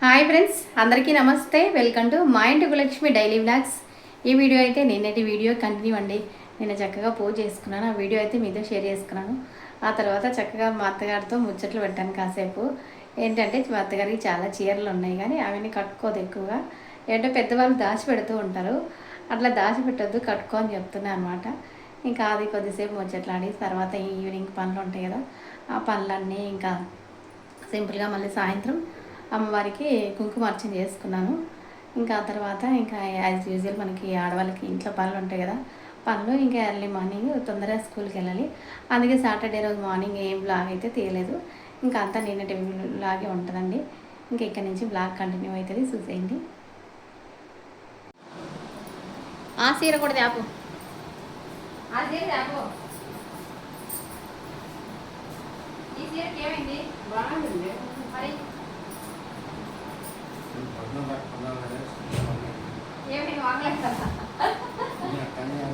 Hi friends, అందరికీ నమస్తే. Welcome to మా ఇంటి లక్ష్మి డైలీ వ్లాగ్స్. ఈ వీడియో అయితే నిన్నటి వీడియో కంటిన్యూ అండి. నేను చక్కగా పూజ చేసుకున్నాను. ఆ వీడియో అయితే మీతో షేర్ చేసుకున్నాను. ఆ తర్వాత చక్కగా మా అత్తగారితో ముచ్చట్లు పెట్టాను కాసేపు. ఏంటంటే మా అత్తగారికి చాలా చీరలు ఉన్నాయి, కానీ అవన్నీ కట్టుకోదు ఎక్కువగా. ఏంటంటే పెద్దవాళ్ళు దాచిపెడుతూ ఉంటారు. అట్లా దాచిపెట్టద్దు, కట్టుకో అని చెప్తున్నాను అనమాట. ఇంకా అది కొద్దిసేపు ముచ్చట్లాడి తర్వాత ఈవినింగ్ పనులు ఉంటాయి కదా, ఆ పనులన్నీ ఇంకా సింపుల్గా మళ్ళీ సాయంత్రం అమ్మవారికి కుంకుమార్చన చేసుకున్నాను. ఇంకా ఆ తర్వాత ఇంకా యాజ్ యూజువల్ మనకి ఆడవాళ్ళకి ఇంట్లో పనులు ఉంటాయి కదా, పనులు ఇంకా ఎర్లీ మార్నింగ్ తొందరగా స్కూల్కి వెళ్ళాలి. అందుకే సాటర్డే రోజు మార్నింగ్ ఏం బ్లాగ్ అయితే తీయలేదు. ఇంకా అంతా నిన్నటి లాగే ఉంటుందండి. ఇంకా ఇక్కడ నుంచి బ్లాగ్ కంటిన్యూ అవుతుంది, చూసేయండి. ఆ సీర కూడా తేపు, ఆ సీర తేపు. ఈ సీరకి ఏమైంది? బాగుంది మరి. ఏమైనా వాగలేదు కదా,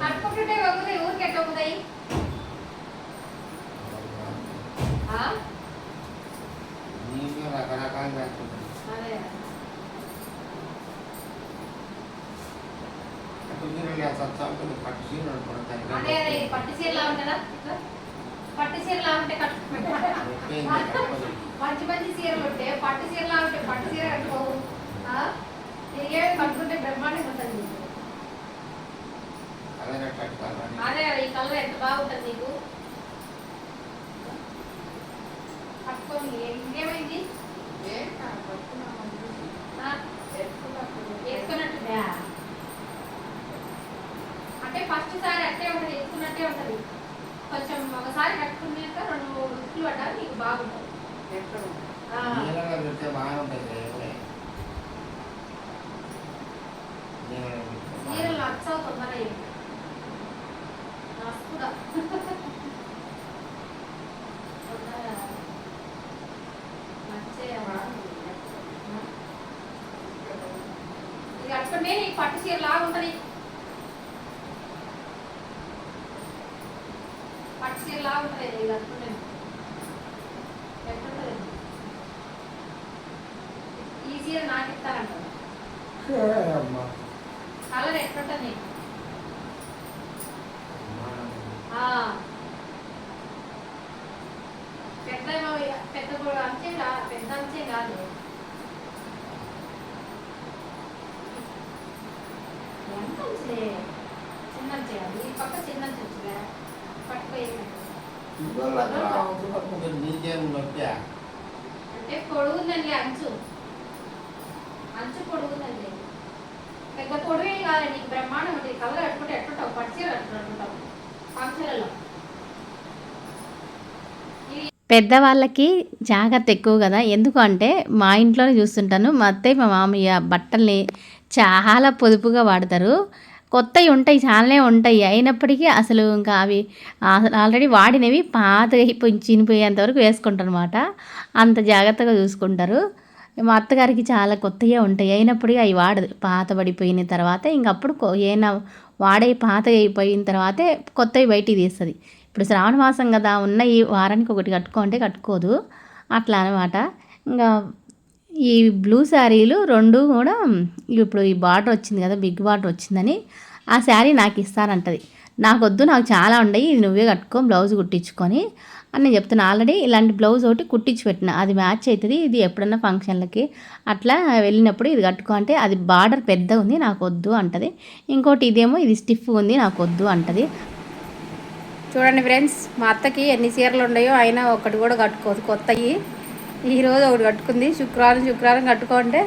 అట్టుకుంటుంటే వగ్గుతాయి, ఊరికి ఎట్లా వగ్గుతాయి? అదే అదే పట్టు చీరలా ఉంటుందా? పట్టు చీరలా ఉంటే మంచి మంచి చీరలు ఉంటే పట్టు చీరలా ఉంటే పట్టు చీర కట్టుకోవు. నీకేమి కట్టుకుంటే బ్రహ్మాండంగా ఉంటుంది. అదే ఈ కలర్ ఎంత బాగుంటుంది నీకు, కట్టుకొని. ఇంకేమైంది? వేసుకున్నట్టుందా? అంటే ఫస్ట్ సారి అట్టే ఉంటుంది, వేసుకున్నట్టే ఉంటుంది. కొంచెం ఒకసారి కట్టుకున్నాక 2-3 రుచులు పడ్డా నీకు బాగుంటుంది. చీరలు నచ్చవు తొందరగా కూడా ఇది కట్టుకుంటే నీకు పట్టు చీర లాగా ఉంటుంది. పట్టు చీర లాగా ఉంటుంది ఇది కట్టుకుంటే. ఎట్లుంటుంది ఈ చీర? నాకు ఇస్తారంట. కలర్ ఎట్లుంటుంది నీకు? పెద్ద అంచే పెద్ద అంచే కాదు, ఎంత అంచే, చిన్న అంచే కాదు. ఈ పక్క చిన్న అంచే వచ్చిందా? అంటే పొడుగుందండి అంచు, అంచు పొడుగుందండి. పెద్ద పొడువే కాదు, నీకు బ్రహ్మాండం ఉంటుంది. కలర్ కట్టుకుంటే ఎట్లుంటావు? పచ్చిచీర కట్టుకుంటావు ఫంక్షన్లలో. పెద్దవాళ్ళకి జాగ్రత్త ఎక్కువ కదా, ఎందుకంటే మా ఇంట్లోనే చూస్తుంటాను, మా అత్తయ్య మా మామయ్య బట్టల్ని చాలా పొదుపుగా వాడతారు. కొత్తవి ఉంటాయి, చాలానే ఉంటాయి, అయినప్పటికీ అసలు ఇంకా అవి ఆల్రెడీ వాడినవి పాతగా చినిపోయేంత వరకు వేసుకుంటారు అనమాట. అంత జాగ్రత్తగా చూసుకుంటారు. మా అత్తగారికి చాలా కొత్తగా ఉంటాయి, అయినప్పటికీ అవి వాడదు. పాత పడిపోయిన తర్వాత ఇంకప్పుడు ఏమైనా వాడే పాతగా అయిపోయిన తర్వాతే కొత్తవి బయటికి తీస్తుంది. ఇప్పుడు శ్రావణ మాసం కదా, ఉన్న ఈ వారానికి ఒకటి కట్టుకుంటే కట్టుకోదు, అట్లా అనమాట. ఇంకా ఈ బ్లూ శారీలు 2 కూడా ఇప్పుడు ఈ బార్డర్ వచ్చింది కదా, బిగ్ బార్డర్ వచ్చిందని ఆ శారీ నాకు ఇస్తానంటది. నాకొద్దు, నాకు చాలా ఉన్నాయి, ఇది నువ్వే కట్టుకో బ్లౌజ్ కుట్టించుకొని అని నేను చెప్తున్నా. ఆల్రెడీ ఇలాంటి బ్లౌజ్ ఒకటి కుట్టించి పెట్టిన, అది మ్యాచ్ అవుతుంది, ఇది ఎప్పుడన్నా ఫంక్షన్లకి అట్లా వెళ్ళినప్పుడు ఇది కట్టుకో అంటే, అది బార్డర్ పెద్దగా ఉంది నాకు వద్దు అంటది. ఇంకోటి ఇదేమో ఇది స్టిఫ్ ఉంది నాకు వద్దు అంటది. చూడండి ఫ్రెండ్స్, మా అత్తకి ఎన్ని చీరలు ఉన్నాయో అయినా ఒకటి కూడా కట్టుకోదు కొత్తవి. ఈరోజు ఒకటి కట్టుకుంది, శుక్రవారం కట్టుకుంటే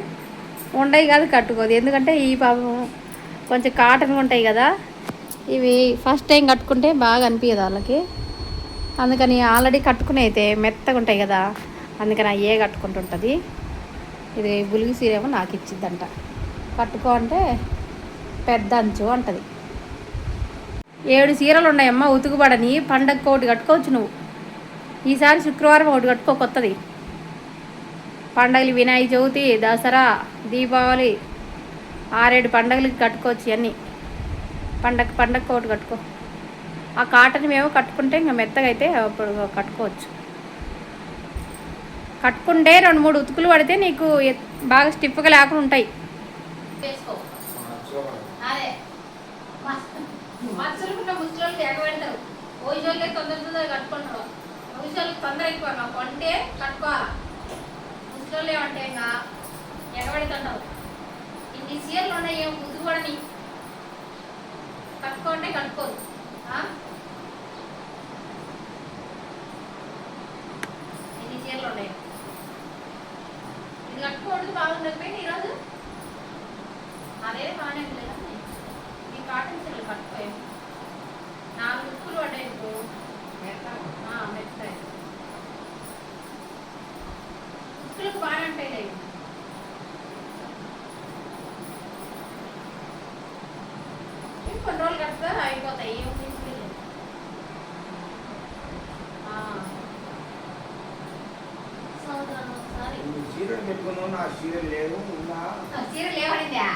ఉండయి కాదు, కట్టుకోదు. ఎందుకంటే ఈ పాపం కొంచెం కాటన్ ఉంటాయి కదా, ఇవి ఫస్ట్ టైం కట్టుకుంటే బాగా అనిపించదు వాళ్ళకి. అందుకని ఆల్రెడీ కట్టుకుని అయితే మెత్తగా ఉంటాయి కదా, అందుకని అయ్యే కట్టుకుంటుంటుంది. ఇది బులుగు సీరేమో నాకు ఇచ్చిద్దంట, కట్టుకో అంటే పెద్ద అంచు అంటది. 7 చీరలు ఉన్నాయమ్మ ఉతుకుబడని, పండగకి ఒకటి కట్టుకోవచ్చు నువ్వు. ఈసారి శుక్రవారం ఒకటి కట్టుకో కొత్తది. పండగలు వినాయక చవితి, దసరా, దీపావళి, 6-7 పండగలకి కట్టుకోవచ్చు అన్నీ. పండగకి ఒకటి కట్టుకో. ఆ కాటన్ మేము కట్టుకుంటే ఇంకా మెత్తగా అయితే అప్పుడు కట్టుకోవచ్చు. కట్టుకుంటే 2-3 ఉతుకులు పడితే నీకు బాగా స్టిఫ్గా లేకుండా ఉంటాయి. వేసుకో అదే మచ్చలుకున్న ముచ్చోళ్ళు ఎగబెడతారు. ఓజోళ్ళే తొందర కట్టుకుంటారు. ముసలోళ్ళకి తొందర ఎక్కువ కొంటే కట్టుకోవాలి. ముసలోళ్ళు ఏమంటే ఇంకా ఎగబెడుతుంటావు. ఇన్ని సీరియల్ ఉన్నాయి ఏం ముద్దు కూడా నీ కట్టుకోంటే కట్టుకోదు. ఎన్ని సీరియల్ ఉన్నాయి ఇది కట్టుకోవడం బాగుండకపోయింది ఈరోజు. అదే బాగానే లేదు ఈ కాటన్ చీరలు కట్టుకోయి 4 ఉప్పులు పడ్డాయి మెత్తాయి ఉప్పులకు బాగానే ఉంటాయి లేదు. కొన్ని రోజులు కట్టుగా అయిపోతాయి. ఏం తీసుకెళ్ళి చీరలు పెట్టుకున్నావు. నా చీరలు లేవు. చీరలు లేవడిందా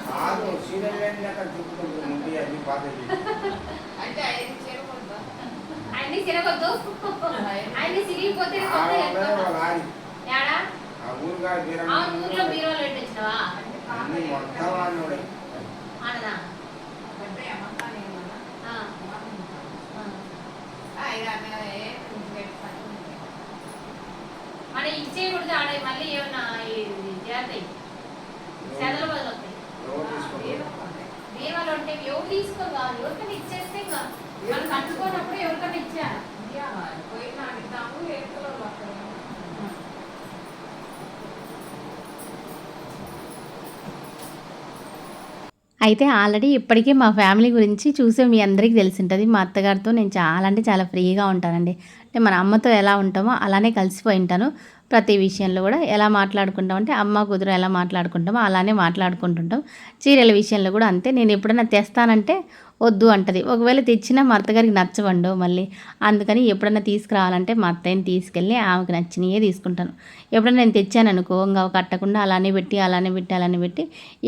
కాదు చీరలు లేని లెక్క చెప్పుకుంటుంది. అది పాతది అంటే అన్ని తిరగొద్దు. అన్ని సిరిగిపోతే ఊర్లో బీరోలు పెట్టించినవా ఆడదా మన ఇచ్చేయకూడదు. ఆడ మళ్ళీ ఏమన్నా చేస్తాయి చెదలు బదులు వస్తాయి. బీరువాలు ఉంటే ఎవరు తీసుకోవాలి. ఎవరికైనా ఇచ్చేస్తే ఇంకా మనం కట్టుకోనప్పుడు ఎవరికైనా ఇచ్చారు. అయితే ఆల్రెడీ ఇప్పటికే మా ఫ్యామిలీ గురించి చూసే మీ అందరికీ తెలిసి ఉంటుంది. మా అత్తగారితో నేను చాలా అంటే చాలా ఫ్రీగా ఉంటానండి. అంటే మన అమ్మతో ఎలా ఉంటామో అలానే కలిసిపోయి ఉంటాను. ప్రతి విషయంలో కూడా ఎలా మాట్లాడుకుంటాం అంటే అమ్మ కూతురు ఎలా మాట్లాడుకుంటామో అలానే మాట్లాడుకుంటుంటాం. చీరల విషయంలో కూడా అంతే. నేను ఎప్పుడైనా తెస్తానంటే వద్దు అంటది. ఒకవేళ తెచ్చినా మా అత్తగారికి నచ్చవండు మళ్ళీ. అందుకని ఎప్పుడైనా తీసుకురావాలంటే మా అత్తయ్యని తీసుకెళ్ళి ఆమెకు నచ్చినయే తీసుకుంటాను. ఎప్పుడైనా నేను తెచ్చాను అనుకో ఇంకా కట్టకుండా అలానే పెట్టి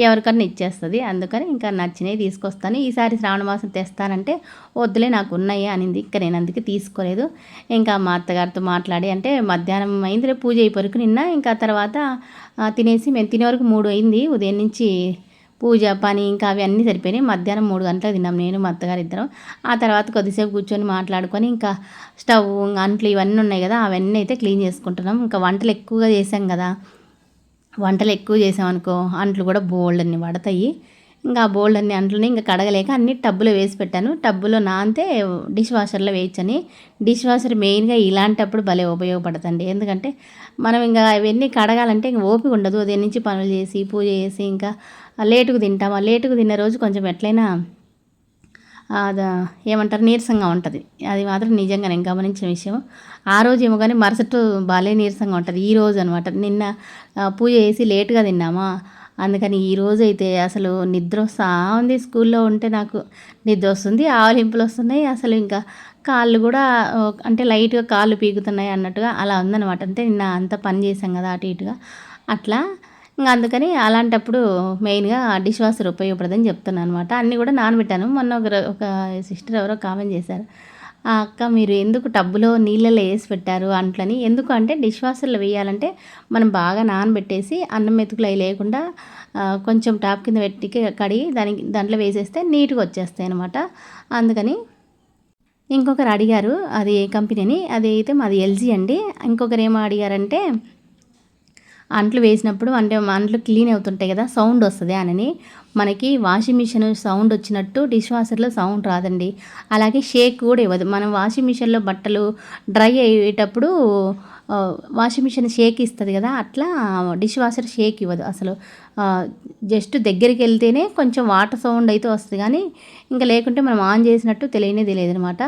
ఎవరికన్నా ఇచ్చేస్తుంది. అందుకని ఇంకా నచ్చినవి తీసుకొస్తాను. ఈసారి శ్రావణ మాసం తెస్తానంటే వద్దులే నాకు ఉన్నాయి అనింది. ఇంకా నేను అందుకే తీసుకోలేదు. ఇంకా మా అత్తగారితో మాట్లాడి అంటే మధ్యాహ్నం అయింది. రేపు పూజ అయిపోరకు నిన్న ఇంకా తర్వాత తినేసి మేము తినే వరకు 3 అయింది. ఉదయం నుంచి పూజ పని ఇంకా అవి అన్నీ సరిపోయినాయి. మధ్యాహ్నం 3 గంటలకు తిన్నాం నేను మా అత్తగారు ఇద్దరం. ఆ తర్వాత కొద్దిసేపు కూర్చొని మాట్లాడుకొని ఇంకా స్టవ్ అంట్లు ఇవన్నీ ఉన్నాయి కదా అవన్నీ అయితే క్లీన్ చేసుకుంటున్నాం. ఇంకా వంటలు ఎక్కువగా చేసాం కదా. వంటలు ఎక్కువ చేసామనుకో అంట్లు కూడా బోల్డ్ అన్ని పడతాయి. ఇంకా బోల్డ్ అన్ని అంట్లని ఇంకా కడగలేక అన్ని టబ్బులో వేసి పెట్టాను. టబ్బులో నానితే డిష్ వాషర్లో వేయచ్చని. డిష్ వాషర్ మెయిన్గా ఇలాంటప్పుడు భలే ఉపయోగపడుతుంది. ఎందుకంటే మనం ఇంకా అవన్నీ కడగాలంటే ఇంకా ఓపిక ఉండదు. ఉదయం నుంచి పనులు చేసి పూజ చేసి ఇంకా లేటుకు తింటాం. ఆ లేటుకు తిన్న రోజు కొంచెం ఎట్లయినా అది ఏమంటారు నీరసంగా ఉంటుంది. అది మాత్రం నిజంగా నేను గమనించిన విషయం. ఆ రోజు ఏమో కానీ మరుసటి భలే నీరసంగా ఉంటుంది. ఈ రోజు అనమాట నిన్న పూజ చేసి లేటుగా తిన్నామా అందుకని ఈరోజు అయితే అసలు నిద్ర వస్తూ ఉంది. స్కూల్లో ఉంటే నాకు నిద్ర వస్తుంది, ఆవలింపులు వస్తున్నాయి. అసలు ఇంకా కాళ్ళు కూడా అంటే లైట్గా కాళ్ళు పీకుతున్నాయి అన్నట్టుగా అలా ఉందన్నమాట. అంటే నిన్న అంతా పని చేసాం కదా అటు ఇటుగా అట్లా. ఇంకా అందుకని అలాంటప్పుడు మెయిన్గా డిష్ వాషర్ ఉపయోగపడదని చెప్తున్నాను అనమాట. అన్నీ కూడా నానబెట్టాను. మొన్న ఒక సిస్టర్ ఎవరో కామెంట్ చేశారు, అక్క మీరు ఎందుకు టబ్బులో నీళ్ళలో వేసి పెట్టారు అంట్లని. ఎందుకు అంటే డిష్ వాషర్లో వేయాలంటే మనం బాగా నానబెట్టేసి అన్నం మెతుకులు అవి లేకుండా కొంచెం టాప్ కింద పెట్టి కడిగి దాంట్లో వేసేస్తే నీట్గా వచ్చేస్తాయి అనమాట. అందుకని ఇంకొకరు అడిగారు అది ఏ కంపెనీ అని. అది అయితే మాది ఎల్జీ అండి. ఇంకొకరు ఏమో అడిగారంటే అంట్లు వేసినప్పుడు అంటే అంట్లు క్లీన్ అవుతుంటాయి కదా సౌండ్ వస్తుంది అని. మనకి వాషింగ్ మిషన్ సౌండ్ వచ్చినట్టు డిష్ వాషర్లో సౌండ్ రాదండి. అలాగే షేక్ కూడా ఇవ్వదు. మనం వాషింగ్ మిషన్లో బట్టలు డ్రై అయ్యేటప్పుడు వాషింగ్ మిషన్ షేక్ ఇస్తుంది కదా, అట్లా డిష్ వాషర్ షేక్ ఇవ్వదు అసలు. జస్ట్ దగ్గరికి వెళ్తేనే కొంచెం వాటర్ సౌండ్ అయితే వస్తుంది కానీ ఇంకా లేకుంటే మనం ఆన్ చేసినట్టు తెలియదు అనమాట.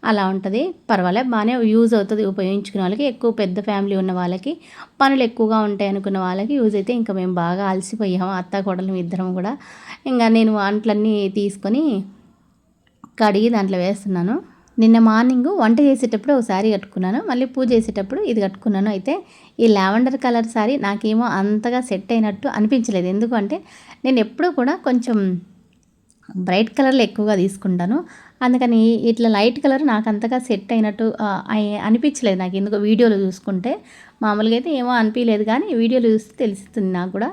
అలా ఉంటుంది. పర్వాలేదు బాగానే యూజ్ అవుతుంది ఉపయోగించుకునే వాళ్ళకి. ఎక్కువ పెద్ద ఫ్యామిలీ ఉన్న వాళ్ళకి, పనులు ఎక్కువగా ఉంటాయి అనుకున్న వాళ్ళకి యూజ్ అయితే. ఇంకా మేము బాగా అలసిపోయాము అత్త కోడలు ఇద్దరం కూడా. ఇంకా నేను అంట్లన్నీ తీసుకొని కడిగి దాంట్లో వేస్తున్నాను. నిన్న మార్నింగ్ వంట చేసేటప్పుడు ఒక శారీ కట్టుకున్నాను, మళ్ళీ పూజ చేసేటప్పుడు ఇది కట్టుకున్నాను. అయితే ఈ లావెండర్ కలర్ శారీ నాకేమో అంతగా సెట్ అయినట్టు అనిపించలేదు. ఎందుకంటే నేను ఎప్పుడూ కూడా కొంచెం బ్రైట్ కలర్లో ఎక్కువగా తీసుకుంటాను. అందుకని ఇట్లా లైట్ కలర్ నాకు అంతగా సెట్ అయినట్టు అనిపించలేదు నాకు ఎందుకో వీడియోలో చూసుకుంటే. మామూలుగా అయితే ఏమో అనిపించలేదు కానీ వీడియోలో చూస్తే తెలుస్తుంది నాకు కూడా.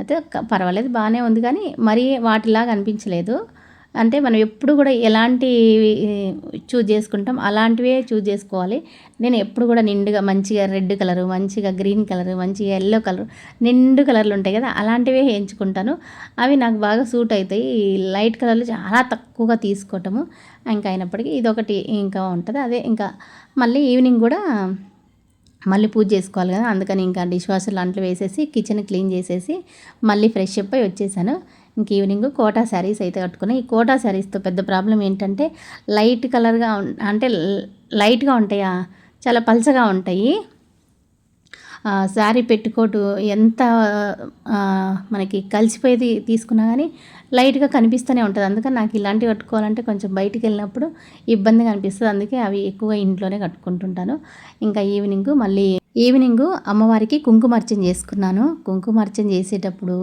అయితే పర్వాలేదు బాగానే ఉంది కానీ మరీ వాటిలాగా అనిపించలేదు. అంటే మనం ఎప్పుడు కూడా ఎలాంటివి చూజ్ చేసుకుంటాం అలాంటివే చూజ్ చేసుకోవాలి. నేను ఎప్పుడు కూడా నిండుగా మంచిగా రెడ్ కలరు, మంచిగా గ్రీన్ కలరు, మంచిగా ఎల్లో కలరు, నిండు కలర్లు ఉంటాయి కదా అలాంటివే ఎంచుకుంటాను. అవి నాకు బాగా సూట్ అవుతాయి. లైట్ కలర్లు చాలా తక్కువగా తీసుకోవటము. ఇంకా అయినప్పటికీ ఇదొకటి ఇంకా ఉంటుంది. అదే ఇంకా మళ్ళీ ఈవినింగ్ కూడా మళ్ళీ పూజ చేసుకోవాలి కదా, అందుకని ఇంకా డిష్ వాషర్ లాంటివి వేసేసి కిచెన్ క్లీన్ చేసేసి మళ్ళీ ఫ్రెష్ అప్ అయి వచ్చేసాను. ఇంక ఈవినింగ్ కోటా శారీస్ అయితే కట్టుకున్నాను. ఈ కోటా శారీస్తో పెద్ద ప్రాబ్లం ఏంటంటే లైట్ కలర్గా అంటే లైట్గా ఉంటాయా, చాలా పల్చగా ఉంటాయి. శారీ పెట్టుకోటు ఎంత మనకి కలిసిపోయేది తీసుకున్నా కానీ లైట్గా కనిపిస్తూనే ఉంటుంది. అందుకని నాకు ఇలాంటివి కట్టుకోవాలంటే కొంచెం బయటికి వెళ్ళినప్పుడు ఇబ్బందిగా అనిపిస్తుంది. అందుకే అవి ఎక్కువగా ఇంట్లోనే కట్టుకుంటుంటాను. ఇంకా ఈవినింగు అమ్మవారికి కుంకుమార్చన చేసుకున్నాను. కుంకుమార్చన చేసేటప్పుడు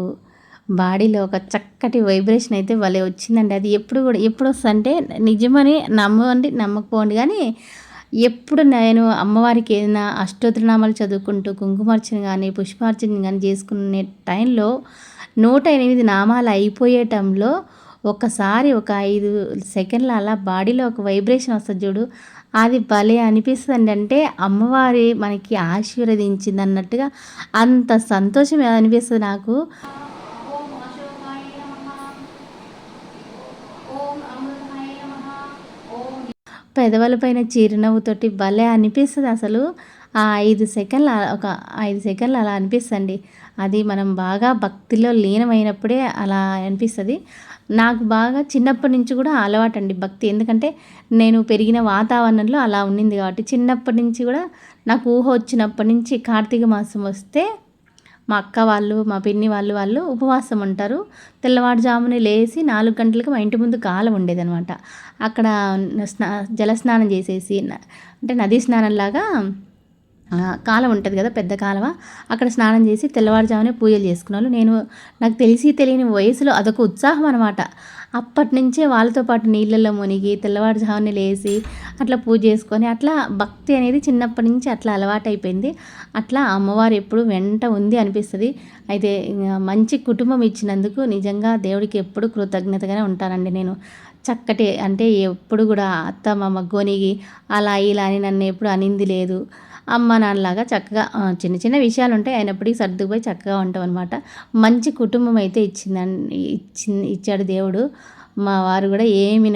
బాడీలో ఒక చక్కటి వైబ్రేషన్ అయితే భలే వచ్చిందండి. అది ఎప్పుడు వస్తుందంటే నిజమని నమ్మండి నమ్మకపోండి కానీ ఎప్పుడు నేను అమ్మవారికి ఏదైనా అష్టోత్తరనామాలు చదువుకుంటూ కుంకుమార్చన కానీ పుష్పార్చన కానీ చేసుకునే టైంలో 108 నామాలు అయిపోయే టైంలో ఒకసారి ఒక 5 సెకండ్ల అలా బాడీలో ఒక వైబ్రేషన్ వస్తుంది చూడు, అది భలే అనిపిస్తుంది. అంటే అమ్మవారి మనకి ఆశీర్వదించింది అన్నట్టుగా అంత సంతోషం అనిపిస్తుంది నాకు. పెదవులపైన చిరునవ్వుతోటి భలే అనిపిస్తుంది అసలు. ఆ 5 సెకండ్లు అలా అనిపిస్తుంది. అది మనం బాగా భక్తిలో లీనమైనప్పుడే అలా అనిపిస్తుంది. నాకు బాగా చిన్నప్పటి నుంచి కూడా అలవాటండి భక్తి. ఎందుకంటే నేను పెరిగిన వాతావరణంలో అలా ఉండింది కాబట్టి చిన్నప్పటి నుంచి కూడా నాకు ఊహ వచ్చినప్పటి నుంచి కార్తీక మాసం వస్తే మా అక్క వాళ్ళు, మా పిన్ని వాళ్ళు ఉపవాసం ఉంటారు. తెల్లవారుజామునే లేచి 4 గంటలకు మా ఇంటి ముందు కాలువ ఉండేదనమాట. అక్కడ జలస్నానం చేసేసి అంటే నదీ స్నానంలాగా కాలువ ఉంటుంది కదా, పెద్ద కాలువ, అక్కడ స్నానం చేసి తెల్లవారుజామునే పూజలు చేసుకున్నాను. నాకు తెలియని వయసులో అదొక ఉత్సాహం అనమాట. అప్పటి నుంచే వాళ్ళతో పాటు నీళ్ళల్లో మునిగి తెల్లవారుజామునే లేచి అట్లా పూజ చేసుకొని అట్లా భక్తి అనేది చిన్నప్పటి నుంచి అట్లా అలవాటైపోయింది. అట్లా అమ్మవారు ఎప్పుడు వెంట ఉంది అనిపిస్తుంది. అయితే మంచి కుటుంబం ఇచ్చినందుకు నిజంగా దేవుడికి ఎప్పుడు కృతజ్ఞతగానే ఉంటానండి నేను. చక్కటి అంటే ఎప్పుడు కూడా అత్త మామ గొనిగి అలా ఇలా అని నన్ను ఎప్పుడు అనింది లేదు. అమ్మ నాన్నలాగా చక్కగా చిన్న చిన్న విషయాలు ఉంటాయి, అయినప్పటికీ సర్దుకుపోయి చక్కగా ఉంటాం అనమాట. మంచి కుటుంబం అయితే ఇచ్చాడు దేవుడు. మా వారు కూడా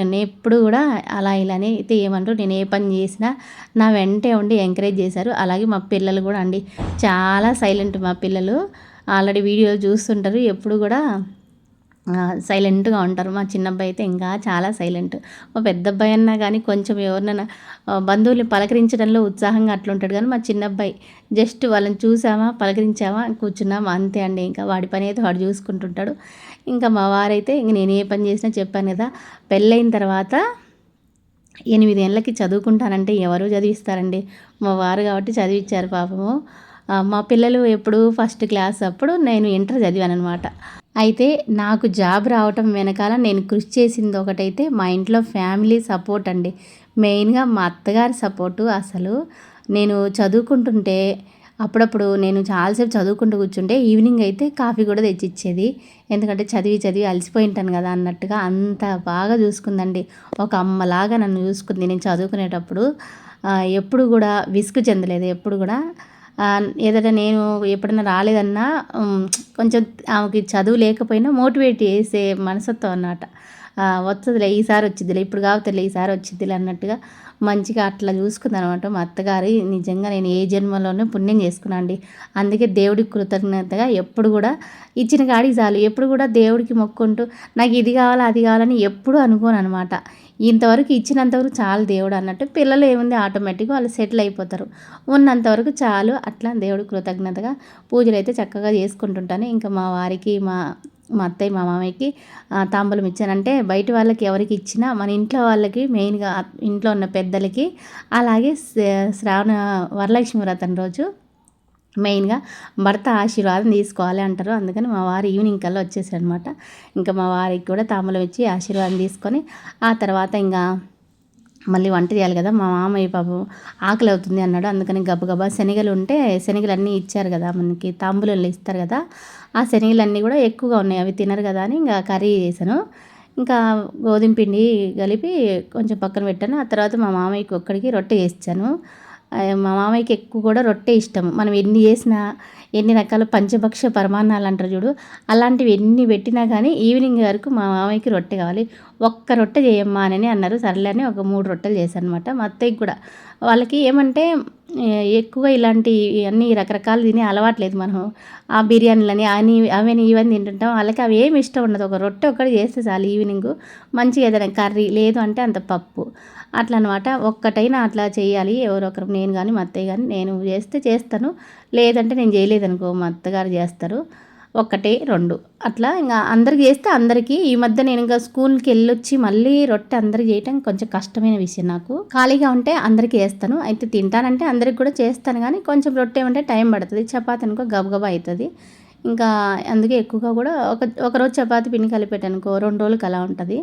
నన్ను ఎప్పుడు కూడా అలా ఇలానే అయితే ఏమంటారు, నేను ఏ పని చేసినా నా వెంటే ఉండి ఎంకరేజ్ చేశారు. అలాగే మా పిల్లలు కూడా అండి చాలా సైలెంట్. మా పిల్లలు ఆల్రెడీ వీడియోలు చూస్తుంటారు, ఎప్పుడు కూడా సైలెంట్గా ఉంటారు. మా చిన్నబ్బాయి అయితే ఇంకా చాలా సైలెంట్. మా పెద్ద అబ్బాయి అన్నా కానీ కొంచెం ఎవరినైనా బంధువుల్ని పలకరించడంలో ఉత్సాహంగా అట్లుంటాడు. కానీ మా చిన్నబ్బాయి జస్ట్ వాళ్ళని చూసామా, పలకరించామా, కూర్చున్నామా అంతే అండి. ఇంకా వాడి పని అయితే వాడు చూసుకుంటుంటాడు. ఇంకా మా వారైతే ఇంక నేను ఏ పని చేసినా చెప్పాను కదా, పెళ్ళైన తర్వాత 8 ఏళ్ళకి చదువుకుంటానంటే ఎవరు చదివిస్తారండి, మా వారు కాబట్టి చదివించారు పాపము. మా పిల్లలు ఎప్పుడు ఫస్ట్ క్లాస్ అప్పుడు నేను ఇంటర్ చదివాను అనమాట. అయితే నాకు జాబ్ రావటం వెనకాల నేను కృషి చేసింది ఒకటైతే మా ఇంట్లో ఫ్యామిలీ సపోర్ట్ అండి. మెయిన్గా మా అత్తగారి సపోర్టు. అసలు నేను చదువుకుంటుంటే అప్పుడప్పుడు నేను చాలాసేపు చదువుకుంటూ కూర్చుంటే ఈవినింగ్ అయితే కాఫీ కూడా తెచ్చిచ్చేది. ఎందుకంటే చదివి అలసిపోయి ఉంటాను కదా అన్నట్టుగా అంత బాగా చూసుకుందండి. ఒక అమ్మలాగా నన్ను చూసుకుంది నేను చదువుకునేటప్పుడు. ఎప్పుడు కూడా విసుగు చెందలేదు. ఎప్పుడు కూడా ఏదైనా నేను ఎప్పుడైనా రాలేదన్నా కొంచెం ఆమెకి చదువు లేకపోయినా మోటివేట్ చేసే మనస్తత్వం అన్నమాట. వస్తుందిలే, ఈసారి వచ్చిద్దిలే, ఇప్పుడు కాకపోతే ఈసారి వచ్చిద్దిలే అన్నట్టుగా మంచిగా అట్లా చూసుకుందనమాట మా అత్తగారి. నిజంగా నేను ఏ జన్మలోనే పుణ్యం చేసుకున్నాను అండి. అందుకే దేవుడికి కృతజ్ఞతగా ఎప్పుడు కూడా ఇచ్చిన కాడికి చాలు. ఎప్పుడు కూడా దేవుడికి మొక్కుంటూ నాకు ఇది కావాలి అది కావాలని ఎప్పుడూ అనుకోను అనమాట. ఇంతవరకు ఇచ్చినంతవరకు చాలు దేవుడు అన్నట్టు. పిల్లలు ఏముంది ఆటోమేటిక్గా వాళ్ళు సెటిల్ అయిపోతారు. ఉన్నంతవరకు చాలు అట్లా దేవుడి కృతజ్ఞతగా పూజలు అయితే చక్కగా చేసుకుంటుంటాను. ఇంకా మా వారికి మా అత్తయ్య మా మామయ్యకి తాంబూలం ఇచ్చానంటే బయట వాళ్ళకి ఎవరికి ఇచ్చినా మన ఇంట్లో వాళ్ళకి మెయిన్గా ఇంట్లో ఉన్న పెద్దలకి, అలాగే శ్రావణ వరలక్ష్మి వ్రతం రోజు మెయిన్గా భర్త ఆశీర్వాదం తీసుకోవాలి అంటారు. అందుకని మా వారు ఈవినింగ్ కల్లా వచ్చేసారు అనమాట. ఇంకా మా వారికి కూడా తాంబూలం ఇచ్చి ఆశీర్వాదం తీసుకొని ఆ తర్వాత ఇంకా మళ్ళీ వంట చేయాలి కదా. మా మామయ్య పాపం ఆకలి అవుతుంది అన్నాడు. అందుకని గబగబా శనగలు ఉంటే శనగలన్నీ ఇచ్చారు కదా, మనకి తాంబూలంలో ఇస్తారు కదా, ఆ శనగలన్నీ కూడా ఎక్కువగా ఉన్నాయి, అవి తినరు కదా అని ఇంకా కర్రీ చేశాను. ఇంకా గోధుమ పిండి కలిపి కొంచెం పక్కన పెట్టాను. ఆ తర్వాత మా మామయ్యకి ఒక్కడికి రొట్టె చేసాను. మా మామయ్యకి ఎక్కువ కూడా రొట్టె ఇష్టం. మనం ఎన్ని చేసినా, ఎన్ని రకాల పంచభక్ష పరమాన్నాలు అంటారు చూడు, అలాంటివి ఎన్ని పెట్టినా కానీ ఈవినింగ్ వరకు మా మామయ్యకి రొట్టె కావాలి. ఒక్క రొట్టె చేయమ్మా అని అన్నారు. సర్లే అని ఒక 3 రొట్టెలు చేశాను అనమాట. మా అత్తయ్యకి కూడా, వాళ్ళకి ఏమంటే ఎక్కువగా ఇలాంటి అన్ని రకరకాలు తినే అలవాట్లేదు. మనం ఆ బిర్యానీలని అవని ఇవన్నీ తింటుంటాం. వాళ్ళకి అవి ఏమి ఇష్టం ఉండదు. ఒక రొట్టె ఒక్కటి చేస్తే చాలు ఈవినింగ్, మంచిగా ఏదైనా కర్రీ లేదు అంటే అంత పప్పు అట్లా అనమాట. ఒక్కటైనా అట్లా చేయాలి ఎవరో ఒకరు, నేను కానీ మా అత్తయ్య కానీ. నేను చేస్తే చేస్తాను, లేదంటే నేను చేయలేదనుకో మా అత్తగారు చేస్తారు. 1, 2 అట్లా ఇంకా అందరికి చేస్తే అందరికీ. ఈ మధ్య నేను ఇంకా స్కూల్కి వెళ్ళొచ్చి మళ్ళీ రొట్టె అందరికి చేయటం కొంచెం కష్టమైన విషయం. నాకు ఖాళీగా ఉంటే అందరికీ చేస్తాను, అయితే తింటానంటే అందరికి కూడా చేస్తాను. కానీ కొంచెం రొట్టె ఏమంటే టైం పడుతుంది, చపాతి అనుకో గబగబా అవుతుంది. ఇంకా అందుకే ఎక్కువగా కూడా ఒకరోజు చపాతి పిండి కలిపెట్టానుకో 2 రోజులకి అలా ఉంటుంది.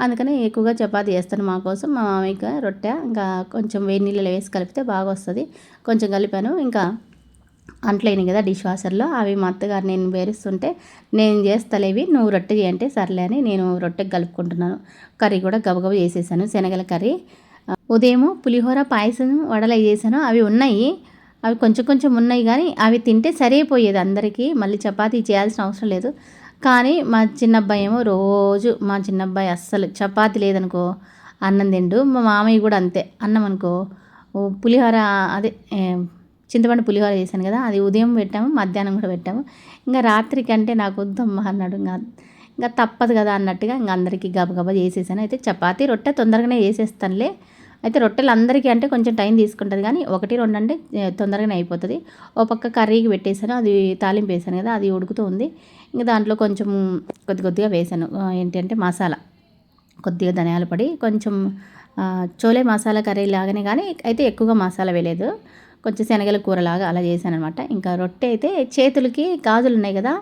అందుకని ఎక్కువగా చపాతి చేస్తాను మా కోసం. మా మామయ్యకి రొట్టె ఇంకా కొంచెం వేడి నీళ్ళలో వేసి కలిపితే బాగా వస్తుంది. కొంచెం కలిపాను. ఇంకా అంట్లయినాయి కదా డిష్ వాషర్లో, అవి మా అత్తగారు నేను వేరుస్తుంటే, నేను చేస్తలేవి నువ్వు రొట్టె చేయంటే సర్లే అని నేను రొట్టెకి కలుపుకుంటున్నాను. కర్రీ కూడా గబగబ చేసేసాను, శనగల కర్రీ. ఉదయము పులిహోర, పాయసం, వడలు చేశాను. అవి ఉన్నాయి, అవి కొంచెం కొంచెం ఉన్నాయి కానీ అవి తింటే సరిపోయేది అందరికీ. మళ్ళీ చపాతీ చేయాల్సిన అవసరం లేదు. కానీ మా చిన్నబ్బాయి ఏమో రోజు, మా చిన్నబ్బాయి అస్సలు చపాతీ లేదనుకో అన్నం తిండు. మా మామయ్య కూడా అంతే. అన్నం అనుకో పులిహోర, అదే చింతపండు పులిహోర చేశాను కదా, అది ఉదయం పెట్టాము, మధ్యాహ్నం కూడా పెట్టాము. ఇంకా రాత్రికి అంటే నాకు వద్దమ్మా అన్నాడు. ఇంకా తప్పదు కదా అన్నట్టుగా ఇంకా అందరికీ గబగబా చేసేసాను. అయితే చపాతీ రొట్టె తొందరగానే చేసేస్తానులే. అయితే రొట్టెలు అందరికీ అంటే కొంచెం టైం తీసుకుంటుంది, కానీ 1, 2 అంటే తొందరగానే అయిపోతుంది. ఓ పక్క కర్రీకి పెట్టేశాను, అది తాలింపు వేసాను కదా, అది ఉడుకుతూ ఉంది. ఇంకా దాంట్లో కొంచెం కొద్దిగా వేసాను, ఏంటంటే మసాలా, కొద్దిగా ధనియాల పొడి, కొంచెం చోలే మసాలా కర్రీ లాగానే, కానీ అయితే ఎక్కువగా మసాలా వేయలేదు. కొంచెం శనగల కూరలాగా అలా చేశాను అనమాట. ఇంకా రొట్టె అయితే చేతులకి గాజులు ఉన్నాయి కదా,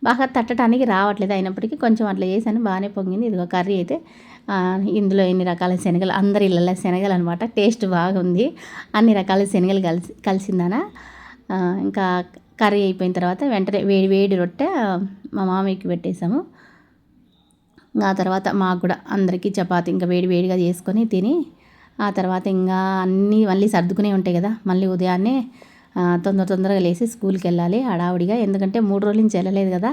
బాగా తట్టడానికి రావట్లేదు. అయినప్పటికీ కొంచెం అట్లా చేశాను, బాగానే పొంగింది. ఇదిగో కర్రీ అయితే ఇందులో ఎన్ని రకాల శనగలు, అందరి ఇళ్ళల్లో శనగలు అనమాట. టేస్ట్ బాగుంది, అన్ని రకాల శనగలు కలిసిందనా. ఇంకా కర్రీ అయిపోయిన తర్వాత వెంటనే వేడి రొట్టె మా మామయ్యకి పెట్టేశాము. ఆ తర్వాత మాకు కూడా అందరికీ చపాతి ఇంకా వేడిగా చేసుకొని తిని, ఆ తర్వాత ఇంకా అన్నీ మళ్ళీ సర్దుకునే ఉంటాయి కదా. మళ్ళీ ఉదయాన్నే తొందరగా లేచి స్కూల్కి వెళ్ళాలి హడావుడిగా. ఎందుకంటే 3 రోజుల నుంచి వెళ్ళలేదు కదా.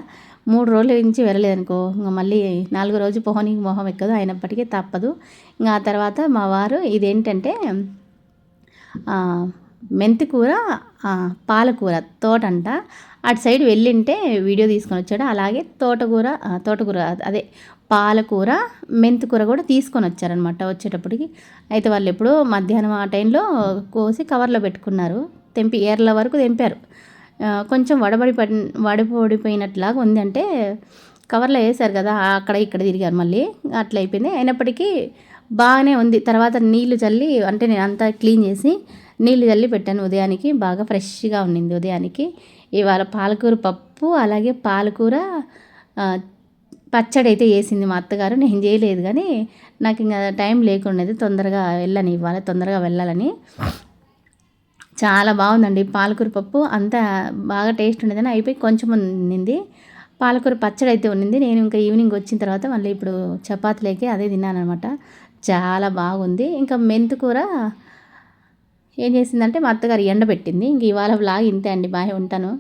3 రోజుల నుంచి వెళ్ళలేదనుకో ఇంకా మళ్ళీ 4వ రోజు మొహం ఎక్కదు. అయినప్పటికీ తప్పదు. ఇంకా ఆ తర్వాత మా వారు ఇదేంటంటే మెంతి కూర, పాలకూర తోటంట, అటు సైడ్ వెళ్ళింటే వీడియో తీసుకొని వచ్చాడు. అలాగే తోటకూర అదే పాలకూర, మెంతికూర కూడా తీసుకొని వచ్చారనమాట వచ్చేటప్పటికి. అయితే వాళ్ళు ఎప్పుడో మధ్యాహ్నం ఆ టైంలో కోసి కవర్లో పెట్టుకున్నారు, తెంపి ఏర్ల వరకు తెంపారు. కొంచెం వడబడిపోయినట్లాగా ఉంది, అంటే కవర్లో వేశారు కదా, అక్కడ ఇక్కడ తిరిగారు మళ్ళీ, అట్లా అయిపోయింది. అయినప్పటికీ బాగానే ఉంది. తర్వాత నీళ్లు చల్లి, అంటే నేను అంతా క్లీన్ చేసి నీళ్లు చల్లి పెట్టాను ఉదయానికి, బాగా ఫ్రెష్గా ఉండింది ఉదయానికి. ఇవాళ పాలకూర పప్పు, అలాగే పాలకూర పచ్చడి అయితే వేసింది మా అత్తగారు. నేను చేయలేదు, కానీ నాకు ఇంకా టైం లేకుండేది, తొందరగా వెళ్ళాలని. చాలా బాగుందండి పాలకూర పప్పు, అంతా బాగా టేస్ట్ ఉండేదని అయిపోయి కొంచెం ఉన్నింది. పాలకూర పచ్చడి అయితే ఉన్నింది. నేను ఇంకా ఈవినింగ్ వచ్చిన తర్వాత మళ్ళీ ఇప్పుడు చపాతీలోకి అదే తిన్నాను అనమాట. చాలా బాగుంది. ఇంకా మెంతికూర ఏం చేసిందంటే మా అత్తగారు ఎండబెట్టింది. ఇంక ఇవాళ వ్లాగ్ ఇంతే అండి. బాయ్, ఉంటాను.